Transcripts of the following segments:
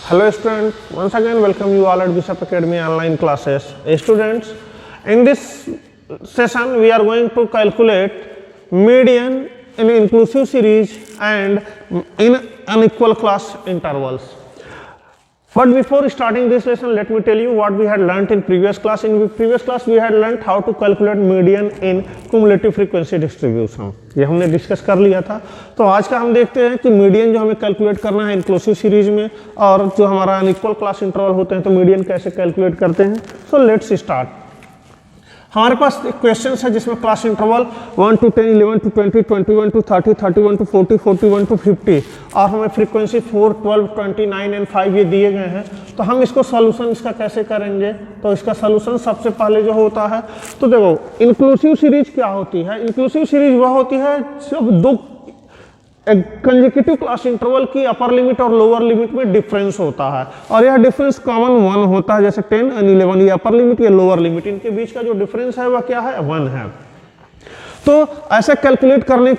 Hello students, once again welcome you all at Bishop Academy online classes. Students, in this session we are going to calculate median in inclusive series and in unequal class intervals. But before starting this lesson, let me tell you what we had learnt in previous class. In previous class we had learnt how to calculate median in cumulative frequency distribution. ये हमने discuss कर लिया था. तो आज का हम देखते हैं कि मीडियन जो हमें कैलकुलेट करना है इंक्लूसिव सीरीज में, और जो हमारा अनइक्वल क्लास इंटरवल होते हैं तो मीडियन कैसे कैलकुलेट करते हैं. So let's start. हमारे पास क्वेश्चन है जिसमें class interval 1 to 10, 11 to 20, 21 to 30, 31 to 40, 41 to 50 और हमें फ्रीक्वेंसी 4, 12, 29 एंड 5 ये दिए गए हैं. तो हम इसको सॉल्यूशन इसका कैसे करेंगे. तो इसका सॉल्यूशन सबसे पहले जो होता है, तो देखो इंक्लूसिव सीरीज क्या होती है. इंक्लूसिव सीरीज वह होती है जब दो कंसेक्यूटिव क्लास इंटरवल की अपर लिमिट और लोअर लिमिट में डिफरेंस होता है, और यह डिफरेंस कॉमन 1 होता है. जैसे 10 एंड 11 ये अपर लिमिट या लोअर लिमिट, इनके बीच का जो डिफरेंस है वह क्या है, 1 है. तो ऐसे कैलकुलेट करने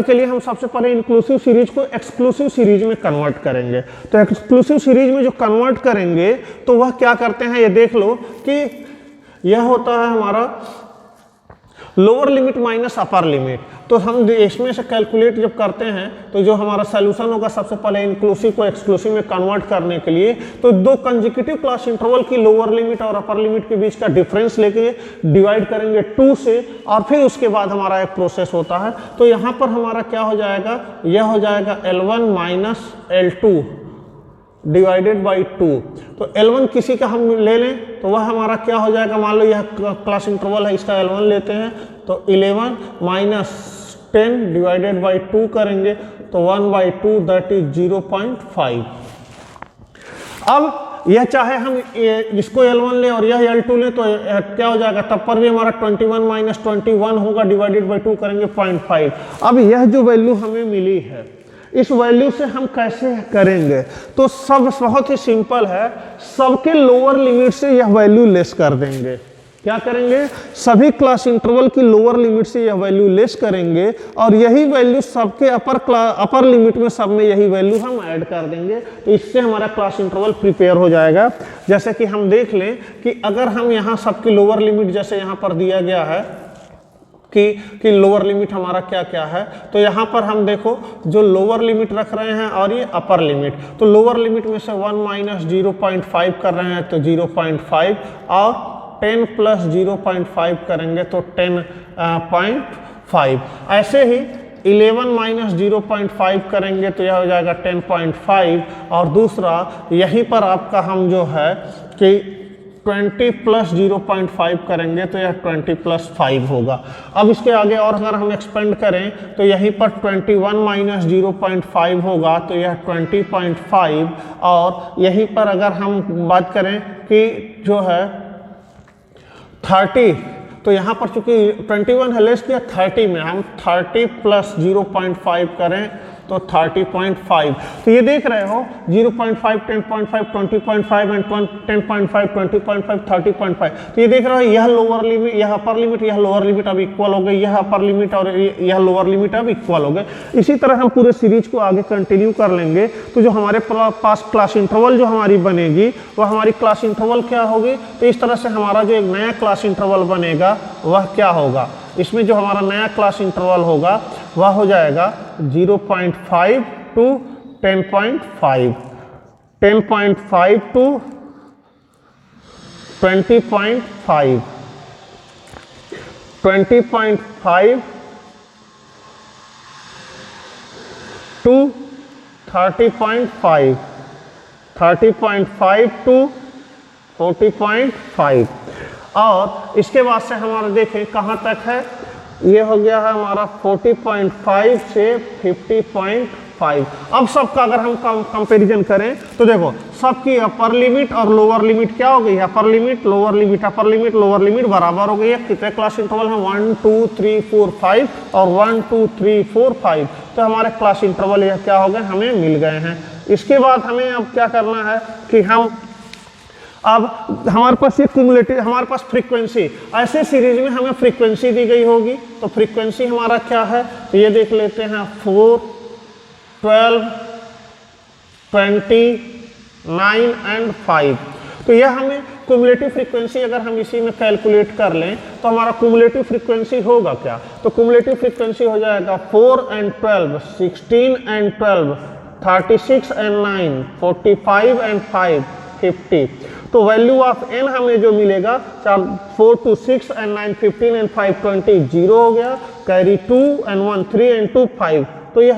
के लिए हम सबसे पहले इंक्लूसिव सीरीज को एक्सक्लूसिव सीरीज में कन्वर्ट करेंगे. तो एक्सक्लूसिव सीरीज में जो कन्वर्ट करेंगे तो वह क्या करते हैं, ये देख लो कि यह होता है हमारा lower limit minus upper limit. तो हम इसमें से कैलकुलेट जब करते हैं तो जो हमारा सॉल्यूशन होगा, सबसे पहले इंक्लूसिव को एक्सक्लूसिव में कन्वर्ट करने के लिए, तो दो कंसेक्यूटिव क्लास इंटरवल की लोअर लिमिट और अपर लिमिट के बीच का डिफरेंस लेके डिवाइड करेंगे 2 से, और फिर उसके बाद हमारा एक प्रोसेस होता है. तो यहाँ पर हमारा क्या हो जाएगा, यह हो जाएगा L1 minus L2 divided by 2. तो L1 किसी का हम ले लें तो वह हमारा क्या हो जाएगा, मान लो यह क्लास इंटरवल है, इसका L1 लेते हैं तो 11 माइनस 10 डिवाइडेड बाई 2 करेंगे तो 1/2 दैट इज 0.5. अब यह चाहे हम इसको L1 लें और यह L2 लें तो क्या हो जाएगा, तब पर भी हमारा 21 माइनस 21 होगा, डिवाइडेड बाई 2 करेंगे 0.5. अब यह जो वैल्यू हमें मिली है, इस वैल्यू से हम कैसे करेंगे, तो सब बहुत ही सिंपल है. सबके लोअर लिमिट से यह वैल्यू लेस कर देंगे. क्या करेंगे, सभी क्लास इंटरवल की लोअर लिमिट से यह वैल्यू लेस करेंगे, और यही वैल्यू सबके अपर लिमिट में सब में यही वैल्यू हम ऐड कर देंगे. तो इससे हमारा क्लास इंटरवल प्रिपेयर हो जाएगा. जैसे कि हम देख लें कि अगर हम यहाँ सबकी लोअर लिमिट, जैसे यहाँ पर दिया गया है कि लोअर लिमिट हमारा क्या क्या है, तो यहाँ पर हम देखो जो लोअर लिमिट रख रहे हैं और ये अपर लिमिट, तो लोअर लिमिट में से 1 माइनस 0.5 कर रहे हैं तो 0.5, और 10 प्लस 0.5 करेंगे तो 10.5. ऐसे ही 11 माइनस 0.5 करेंगे तो यह हो जाएगा 10.5, और दूसरा यहीं पर आपका हम जो है कि 20 प्लस 0.5 करेंगे तो यह 20 प्लस 5 होगा. अब इसके आगे और अगर हम एक्सपेंड करें तो यहीं पर 21 माइनस 0.5 होगा तो यह 20.5, और यहीं पर अगर हम बात करें कि जो है 30, तो यहाँ पर चूंकि 21 है लेस किया, 30 में हम 30 प्लस 0.5 करें तो 30.5. तो ये देख रहे हो 0.5, 10.5, 20.5 एंड 10.5, 20.5, 30.5. तो ये देख रहे हो यह लोअर लिमिट, यह अपर लिमिट, यह लोअर लिमिट अब इक्वल हो गई, यह अपर लिमिट और यह लोअर लिमिट अब इक्वल हो गए. इसी तरह हम पूरे सीरीज को आगे कंटिन्यू कर लेंगे. तो जो हमारे पास क्लास इंटरवल जो हमारी बनेगी वह हमारी क्लास इंटरवल क्या होगी, तो इस तरह से हमारा जो एक नया क्लास इंटरवल बनेगा वह क्या होगा, इसमें जो हमारा नया क्लास इंटरवल होगा वह हो जाएगा 0.5 टू 10.5, 10.5 टू 20.5, 20.5 टू 30.5, 30.5 टू 40.5. और इसके बाद से हमारा देखें कहाँ तक है, ये हो गया है हमारा 40.5 से 50.5. अब सबका अगर हम कंपैरिजन करें तो देखो सबकी अपर लिमिट और लोअर लिमिट क्या हो गई है, upper limit lower limit, upper limit lower limit बराबर हो गई है. कितने क्लास इंटरवल हैं, 1 2 3 4 5 और 1 2 3 4 5. तो हमारे क्लास इंटरवल यह क्या हो गए, हमें मिल गए हैं. इसके बाद हमें अब क्या करना है कि हम अब हमारे पास ये क्युमुलेटिव, हमारे पास फ्रीक्वेंसी, ऐसे सीरीज में हमें फ्रीक्वेंसी दी गई होगी, तो फ्रीक्वेंसी हमारा क्या है, तो ये देख लेते हैं 4, 12, 20, 9 एंड 5। तो यह हमें क्युमुलेटिव फ्रीक्वेंसी अगर हम इसी में कैलकुलेट कर लें तो हमारा क्युमुलेटिव फ्रीक्वेंसी होगा क्या? तो क्युमुलेटिव फ्रीक्वेंसी हो जाएगा 4 एंड 12, 16 एंड 12, 36 एंड 9, 45 एंड 5, 50। तो वैल्यू ऑफ n हमें जो मिलेगा 4 to 6 and 9 15 and 5 20 0 हो गया, कैरी 2 and 1 3 and 2 5। तो यह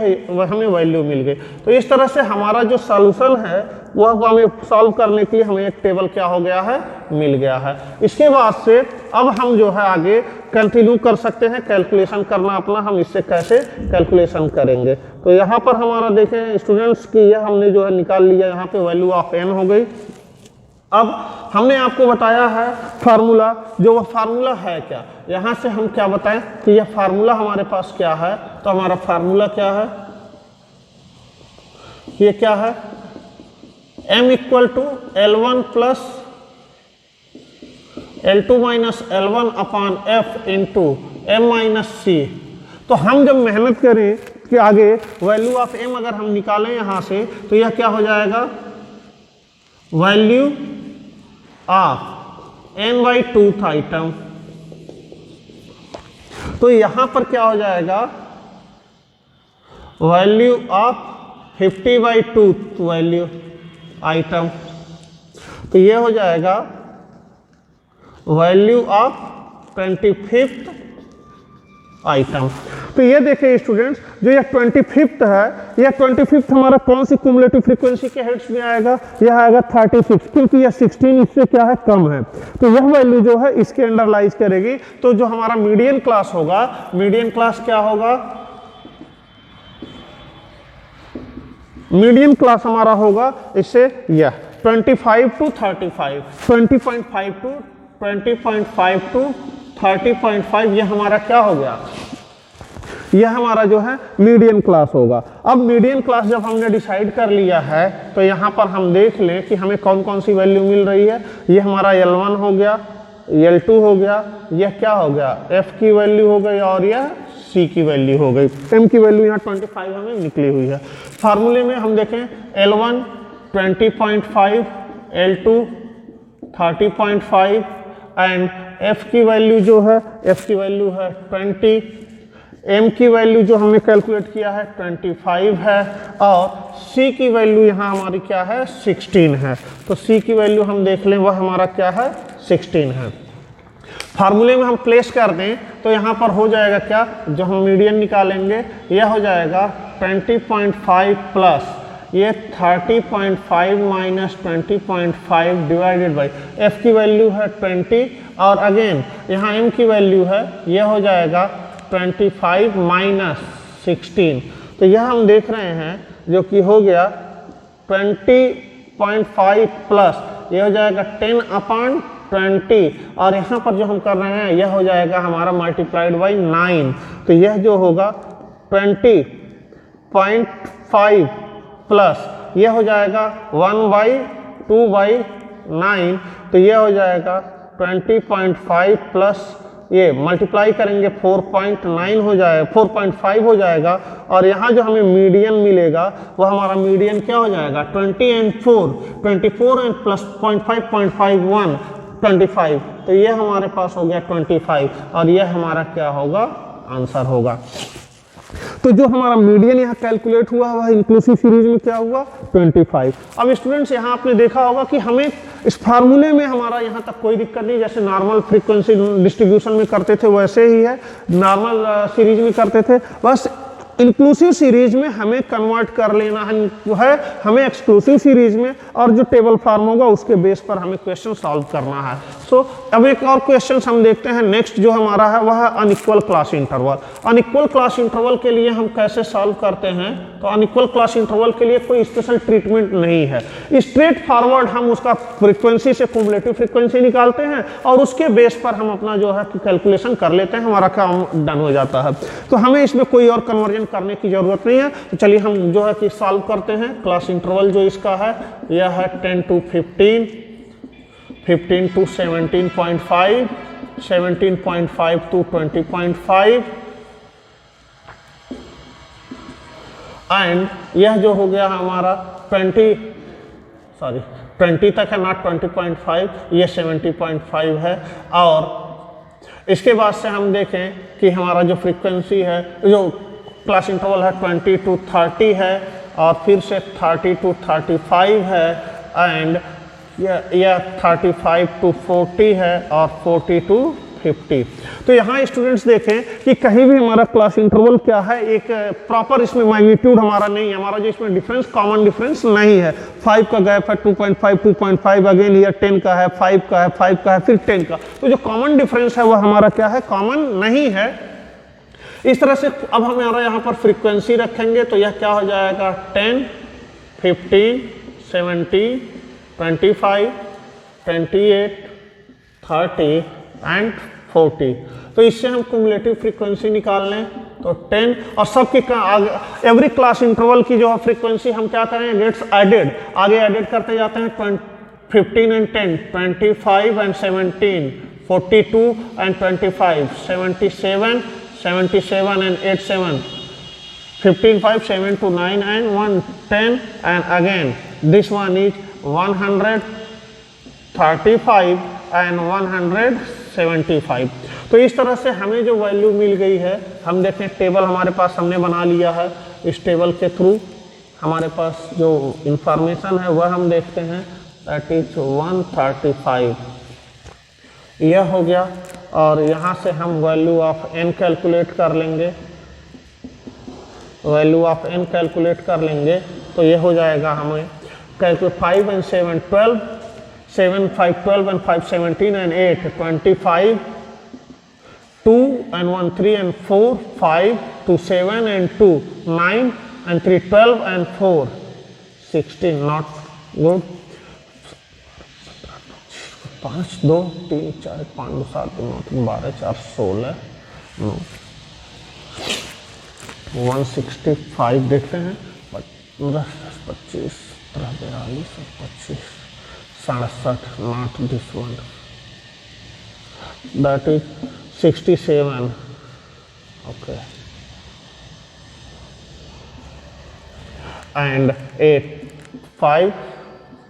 हमें वैल्यू मिल गई। तो इस तरह से हमारा जो सॉल्यूशन है वह हमें सॉल्व करने के लिए हमें एक टेबल क्या हो गया है, मिल गया है। इसके बाद से अब हम जो है आगे कंटिन्यू कर सकते हैं कैलकुलेशन करना अपना, हम इससे कैसे कैलकुलेशन करेंगे। तो यहाँ पर हमारा देखें स्टूडेंट्स की यह हमने जो है निकाल लिया, यहाँ पे वैल्यू ऑफ n हो गई। अब हमने आपको बताया है फार्मूला, जो वह फार्मूला है क्या, यहाँ से हम क्या बताएं कि यह फार्मूला हमारे पास क्या है। तो हमारा फार्मूला क्या है, ये क्या है, m equal to L1 plus L2 minus L1 upon F into M minus C। तो हम जब मेहनत करें कि आगे वैल्यू ऑफ m अगर हम निकालें यहाँ से तो यह क्या हो जाएगा, वैल्यू ऑफ n/2th आइटम। तो यहां पर क्या हो जाएगा, value of 50/2th value item. तो ये हो जाएगा वैल्यू ऑफ 25th आइटम। तो ये देखिए स्टूडेंट्स, जो ये 25th है, यह 25th हमारा कौन सी क्युमुलेटिव फ्रीक्वेंसी के हेड्स में आएगा, यह आएगा 36, क्योंकि यह 16 इससे क्या है, कम है। तो यह वैल्यू जो है इसके अंडर लाइज करेगी। तो जो हमारा मीडियन क्लास होगा, मीडियन क्लास क्या होगा, मीडियन क्लास हमारा होगा इससे यह 25 to 35, 20.5 to 20.5 to 30.5, यह हमारा क्या हो गया, यह हमारा जो है मीडियन क्लास होगा। अब मीडियन क्लास जब हमने डिसाइड कर लिया है तो यहाँ पर हम देख लें कि हमें कौन कौन सी वैल्यू मिल रही है। यह हमारा L1 हो गया, L2 हो गया, यह क्या हो गया, F की वैल्यू हो गई और यह C की वैल्यू हो गई। M की वैल्यू यहाँ 25 हमें निकली हुई है। फार्मूले में हम देखें L1 20.5, L2 30.5 एंड F की वैल्यू जो है, F की वैल्यू है 20, M की वैल्यू जो हमने कैलकुलेट किया है 25 है और C की वैल्यू यहाँ हमारी क्या है, 16 है। तो C की वैल्यू हम देख लें, वह हमारा क्या है, 16 है। फार्मूले में हम प्लेस कर दें तो यहाँ पर हो जाएगा क्या, जो हम मीडियन निकालेंगे यह हो जाएगा 20.5 प्लस ये 30.5 माइनस 20.5 डिवाइडेड बाई F की वैल्यू है 20 और अगेन यहाँ M की वैल्यू है, यह हो जाएगा 25 माइनस 16। तो यह हम देख रहे हैं जो कि हो गया 20.5 प्लस यह हो जाएगा 10/20 और यहाँ पर जो हम कर रहे हैं यह हो जाएगा हमारा मल्टीप्लाइड बाई 9। तो यह जो होगा 20.5 प्लस यह हो जाएगा 1/2/9। तो यह हो जाएगा 20.5 प्लस ये मल्टीप्लाई करेंगे 4.9 हो जाएगा, 4.5 हो जाएगा और यहाँ जो हमें मीडियन मिलेगा वह हमारा मीडियन क्या हो जाएगा 20 and 4, 24 and प्लस 0.5 25। तो ये हमारे पास हो गया 25 और यह हमारा क्या होगा, आंसर होगा। तो जो हमारा मीडियन यहाँ कैलकुलेट हुआ वह इंक्लूसिव सीरीज में क्या हुआ, 25। अब स्टूडेंट्स यहाँ आपने देखा होगा कि हमें इस फार्मूले में हमारा यहाँ तक कोई दिक्कत नहीं, जैसे नॉर्मल फ्रीक्वेंसी डिस्ट्रीब्यूशन में करते थे वैसे ही है, नॉर्मल सीरीज में करते थे। बस इंक्लूसिव सीरीज में हमें कन्वर्ट कर लेना है हमें एक्सक्लूसिव सीरीज में, और जो टेबल फॉर्म होगा उसके बेस पर हमें क्वेश्चन सॉल्व करना है। सो अब एक और क्वेश्चन हम देखते हैं। नेक्स्ट जो हमारा है वह है unequal class interval. Unequal class interval के लिए हम कैसे सॉल्व करते हैं, तो अनइक्वल क्लास इंटरवल के लिए कोई स्पेशल ट्रीटमेंट नहीं है, स्ट्रेट फॉरवर्ड हम उसका फ्रीक्वेंसी से क्युमुलेटिव फ्रीक्वेंसी निकालते हैं और उसके बेस पर हम अपना जो है कैलकुलेशन कर लेते हैं, हमारा काम डन हो जाता है। तो हमें इसमें कोई और कन्वर्जन करने की जरूरत नहीं है। तो चलिए हम जो है कि सॉल्व करते हैं। क्लास इंटरवल जो इसका है यह है 10 to 15, 15 to 17.5, 17.5 to 20.5 एंड यह जो हो गया हमारा सॉरी 20 तक है, नॉट 20.5, ये 70.5 है। और इसके बाद से हम देखें कि हमारा जो फ्रीक्वेंसी है, जो क्लास इंटरवल है 20 to 30 है, और फिर से 30 to 35 है, एंड यह 35 to 40 है, और 40 to 50। तो यहाँ स्टूडेंट्स देखें कि कहीं भी हमारा क्लास इंटरवल क्या है, एक प्रॉपर इसमें मैग्नीट्यूड हमारा नहीं है, हमारा जो इसमें डिफरेंस कॉमन डिफरेंस नहीं है। 5 का गैप है 2.5, 2.5 अगेन ये 10 का है, 5 का है, 5 का है, फिर 10 का। तो जो कॉमन डिफरेंस है वह हमारा क्या है, कॉमन नहीं है। इस तरह से अब हम हमारा यहाँ पर फ्रीक्वेंसी रखेंगे तो यह क्या हो जाएगा, 10, 15, 70, 25, 28, 30 एंड 40। तो इससे हम क्युमुलेटिव फ्रीक्वेंसी निकाल लें तो 10, और सबकी एवरी क्लास इंटरवल की जो है फ्रीक्वेंसी हम क्या करें, गेट्स एडेड, आगे एडेड करते जाते हैं। 15 and 10, 25 and 17, 42 and 25, 77, 77 and 87, 15, 5, 7 to 9 and 1, 10, and again this one is 135 and 175। तो इस तरह से हमें जो वैल्यू मिल गई है, हम देखें टेबल हमारे पास हमने बना लिया है, इस टेबल के थ्रू हमारे पास जो इंफॉर्मेशन है वह हम देखते हैं, दैट इज 135 यह हो गया। और यहाँ से हम वैल्यू ऑफ n कैलकुलेट कर लेंगे, वैल्यू ऑफ n कैलकुलेट कर लेंगे तो ये हो जाएगा हमें calculate 5 and 7 12, 7 5 12 and 5 17 and 8 25, 2 and 1 3 and 4 5, 2 7 and 2 9 and 3 12 and 4 16, not good। 5 2 3 4 5 2 7 9 12 4 16 165 देखते हैं, 25 25 25 67, not this one, that is 67, okay, and 8 5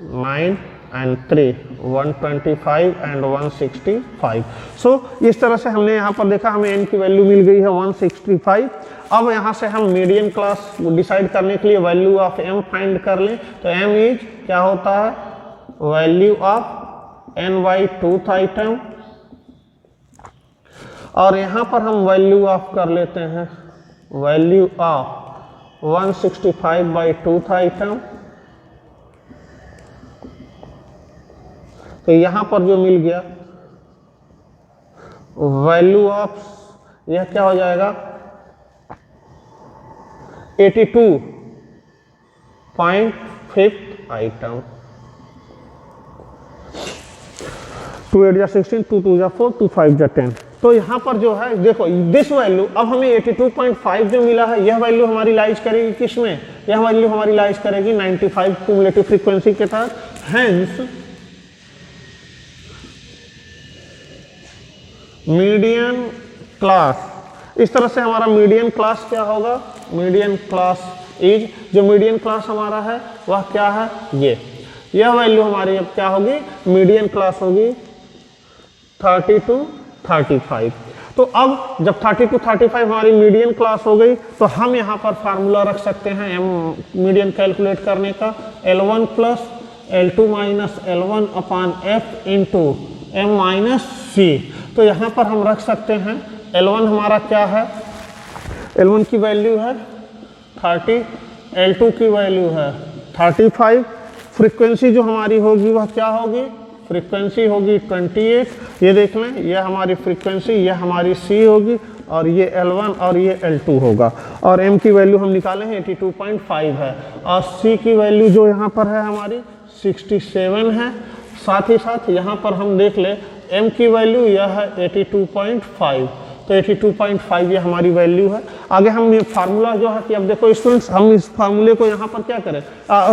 9 and 3 125 and 165। सो इस तरह से हमने यहाँ पर देखा, हमें n की वैल्यू मिल गई है 165। अब यहाँ से हम मीडियन क्लास डिसाइड करने के लिए वैल्यू ऑफ m फाइंड कर लें तो m इज क्या होता है, value of n by 2th item, और यहाँ पर हम वैल्यू ऑफ कर लेते हैं value of 165 by 2th item. तो यहाँ पर जो मिल गया वैल्यू ऑफ, यह क्या हो जाएगा 82.5th आइटम। 2 8 जा 16, 2 2 जा 4, 2 5 जा 10। तो यहाँ पर जो है देखो दिस वैल्यू, अब हमें 82.5 जो मिला है यह वैल्यू हमारी लाइज करेगी किसमें, यह वैल्यू हमारी लाइज करेगी 95 क्युमुलेटिव फ्रीक्वेंसी के तहत। हेंस मीडियन क्लास, इस तरह से हमारा मीडियन क्लास क्या होगा, मीडियन क्लास इज, जो मीडियन क्लास हमारा है वह क्या है, यह वैल्यू हमारी अब क्या होगी, मीडियन क्लास होगी 30 to 35। तो अब जब 30 to 35 हमारी मीडियन क्लास हो गई तो हम यहाँ पर फार्मूला रख सकते हैं m मीडियन कैलकुलेट करने का, L1 plus L2 minus L1 upon F into m minus C। तो यहाँ पर हम रख सकते हैं L1 हमारा क्या है, L1 की वैल्यू है 30, L2 की वैल्यू है 35, फ्रीक्वेंसी जो हमारी होगी वह क्या होगी, फ्रीक्वेंसी होगी 28, ये देख लें यह हमारी फ्रीक्वेंसी, यह हमारी C होगी, और ये L1 और ये L2 होगा, और m की वैल्यू हम निकाले हैं 82.5 है, और C की वैल्यू जो यहाँ पर है हमारी 67 है। साथ ही साथ यहाँ पर हम देख ले m की वैल्यू यह है 82.5, तो 82.5 ये हमारी वैल्यू है। आगे हम ये फार्मूला जो है कि अब देखो स्टूडेंट्स, हम इस फार्मूले को यहाँ पर क्या करें,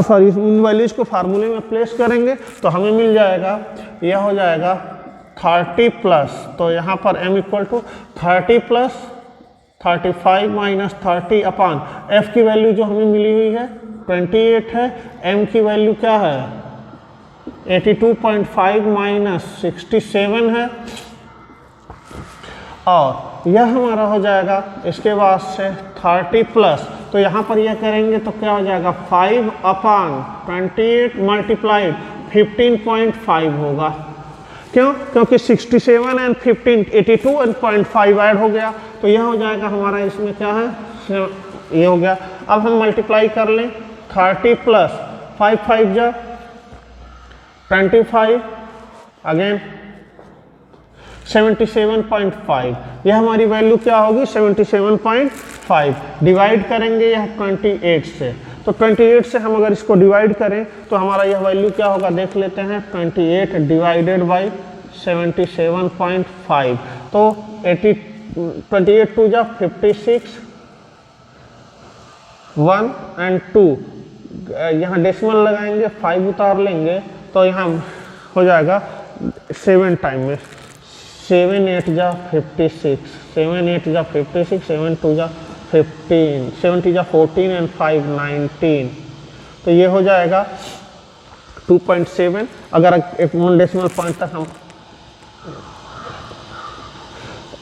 सॉरी इन वैल्यूज को फार्मूले में प्लेस करेंगे तो हमें मिल जाएगा, यह हो जाएगा 30 प्लस, तो यहाँ पर m equal to 30 plus 35 minus 30 upon f की वैल्यू जो हमें मिली हुई है 28 है, m की वैल्यू क्या है 82.5 माइनस 67 है, और यह हमारा हो जाएगा इसके बाद से 30 प्लस, तो यहाँ पर यह करेंगे तो क्या हो जाएगा 5/28 मल्टीप्लाइड 15.5 होगा। क्यों? क्योंकि 67 एंड 15 82 एंड 0.5 ऐड हो गया, तो यह हो जाएगा हमारा, इसमें क्या है ये हो गया। अब हम मल्टीप्लाई कर लें 30 प्लस 5 5 जा 25 अगेन 77.5, यह हमारी वैल्यू क्या होगी 77.5। डिवाइड करेंगे यह 28 से, तो 28 से हम अगर इसको डिवाइड करें तो हमारा यह वैल्यू क्या होगा देख लेते हैं। 28 डिवाइडेड बाई 77.5, तो 28 2 जा 56, 1 एंड 2, यहाँ डेसिमल लगाएंगे 5 उतार लेंगे तो यहाँ हो जाएगा 7 टाइम में, 7 8 जा 56, 7 8 जा 56, 7 2 जा 15, 7 3 जा 14 एंड 5 19, तो ये हो जाएगा 2.7। अगर एक 1 डेसिमल पॉइंट तक हम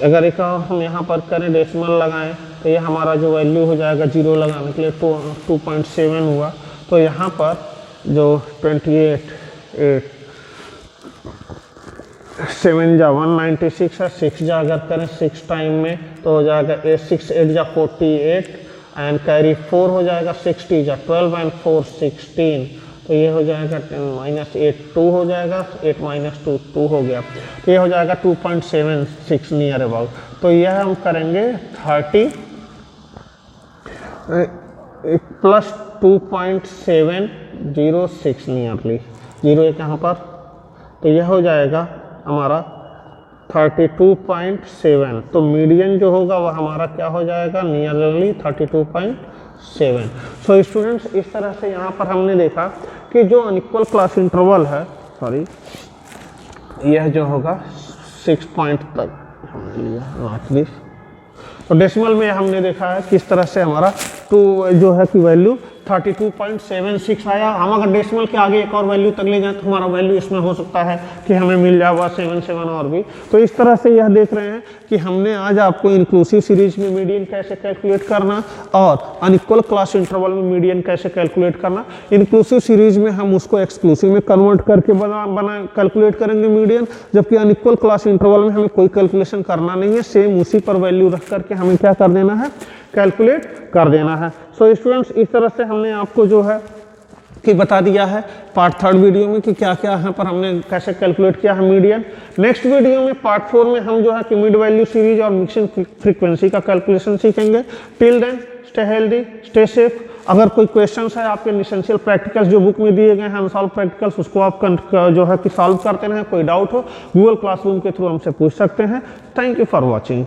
अगर एक हम यहाँ पर करें डेसिमल लगाएं तो ये हमारा जो वैल्यू हो जाएगा जीरो लगाने के लिए 2.7 हुआ। तो यहाँ पर जो 28 8 7 जा 196 है, 6 जा अगर करें 6 टाइम में तो हो जाएगा 6 8 जा 48 एंड कैरी 4 हो जाएगा, 60 जा 12 एंड 4 16, तो ये हो जाएगा -8 2 हो जाएगा, 8 - 2 2 हो गया, तो ये हो जाएगा 2.76 नियर अबाउट। तो यह हम करेंगे 30 प्लस 2.706 नियरली, 0 एक यहाँ पर, तो यह हो जाएगा हमारा 32.7। तो मीडियन जो होगा वह हमारा क्या हो जाएगा नियरली 32.7। सो स्टूडेंट्स, इस तरह से यहाँ पर हमने देखा कि जो अनइक्वल क्लास इंटरवल है, सॉरी, यह जो होगा 6 पॉइंट तक हमने लिया एटलीस्ट, तो डेसिमल में हमने देखा है किस तरह से हमारा जो है कि वैल्यू 32.76 आया। हम अगर डेसिमल के आगे एक और वैल्यू तक ले जाएं तो हमारा वैल्यू इसमें हो सकता है कि हमें मिल जाएगा 77 और भी। तो इस तरह से यह देख रहे हैं कि हमने आज आपको इंक्लूसिव सीरीज में मीडियन कैसे कैलकुलेट करना और अनइक्वल क्लास इंटरवल में मीडियन कैसे कैलकुलेट करना। इंक्लूसिव सीरीज में हम उसको एक्सक्लूसिव में कन्वर्ट करके बना कैलकुलेट करेंगे मीडियन, जबकि अनइक्वल क्लास इंटरवल में हमें कोई कैलकुलेशन करना नहीं है, सेम उसी पर वैल्यू रख करके हमें क्या कर देना है, कैलकुलेट कर देना है। सो स्टूडेंट्स, इस तरह से हमने आपको जो है कि बता दिया है पार्ट 3 वीडियो में कि क्या क्या यहाँ पर हमने कैसे कैलकुलेट किया है मीडियन। नेक्स्ट वीडियो में पार्ट 4 में हम जो है कि मिड वैल्यू सीरीज और मिक्सिंग फ्रीक्वेंसी का कैलकुलेशन सीखेंगे। Till then stay healthy, stay safe. अगर कोई क्वेश्चंस है आपके एसेंशियल प्रैक्टिकल्स जो बुक में दिए गए हैं अनसॉल्व प्रैक्टिकल्स, उसको आप जो है कि सॉल्व करते रहें। कोई डाउट हो गूगल क्लासरूम के थ्रू हमसे पूछ सकते हैं। Thank you for watching.